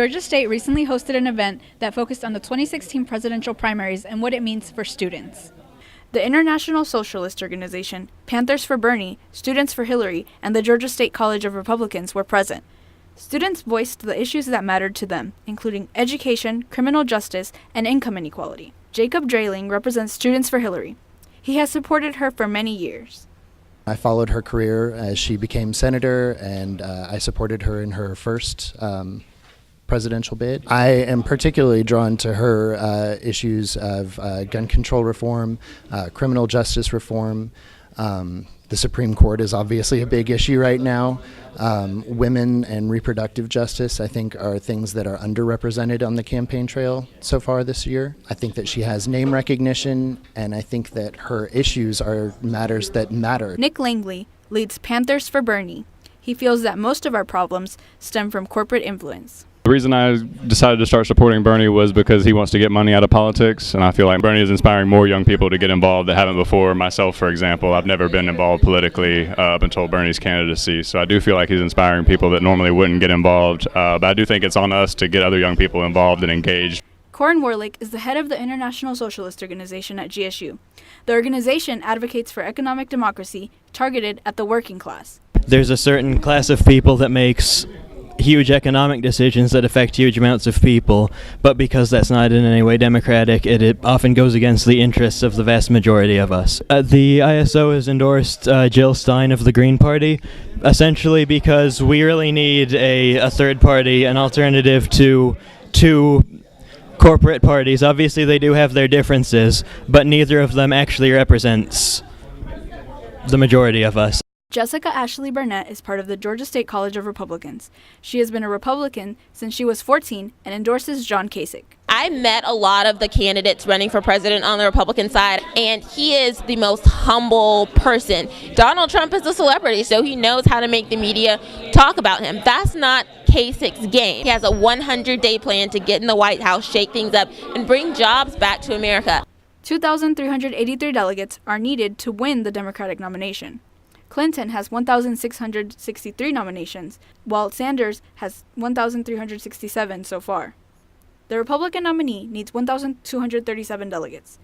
Georgia State recently hosted an event that focused on the 2016 presidential primaries and what it means for students. The International Socialist Organization, Panthers for Bernie, Students for Hillary, and the Georgia State College of Republicans were present. Students voiced the issues that mattered to them, including education, criminal justice, and income inequality. Jacob Drayling represents Students for Hillary. He has supported her for many years. I followed her career as she became senator, and I supported her in her first presidential bid. I am particularly drawn to her issues of gun control reform, criminal justice reform. The Supreme Court is obviously a big issue right now. Women and reproductive justice, I think, are things that are underrepresented on the campaign trail so far this year. I think that she has name recognition, and I think that her issues are matters that matter. Nick Langley leads Panthers for Bernie. He feels that most of our problems stem from corporate influence. The reason I decided to start supporting Bernie was because he wants to get money out of politics, and I feel like Bernie is inspiring more young people to get involved that haven't before. Myself, for example, I've never been involved politically up until Bernie's candidacy, so I do feel like he's inspiring people that normally wouldn't get involved, but I do think it's on us to get other young people involved and engaged. Corin Warlick is the head of the International Socialist Organization at GSU. The organization advocates for economic democracy targeted at the working class. There's a certain class of people that makes huge economic decisions that affect huge amounts of people, but because that's not in any way democratic, it often goes against the interests of the vast majority of us. The ISO has endorsed Jill Stein of the Green Party, essentially because we really need a third party, an alternative to corporate parties. Obviously they do have their differences, but neither of them actually represents the majority of us. Jessica Ashley Burnett is part of the Georgia State College of Republicans. She has been a Republican since she was 14 and endorses John Kasich. I met a lot of the candidates running for president on the Republican side, and he is the most humble person. Donald Trump is a celebrity, so he knows how to make the media talk about him. That's not Kasich's game. He has a 100-day plan to get in the White House, shake things up, and bring jobs back to America. 2,383 delegates are needed to win the Democratic nomination. Clinton has 1,663 nominations, while Sanders has 1,367 so far. The Republican nominee needs 1,237 delegates.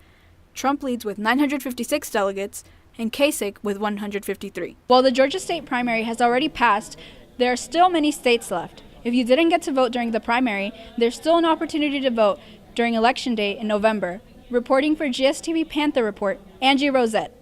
Trump leads with 956 delegates, and Kasich with 153. While the Georgia State primary has already passed, there are still many states left. If you didn't get to vote during the primary, there's still an opportunity to vote during Election Day in November. Reporting for GSTV Panther Report, Angie Rosete.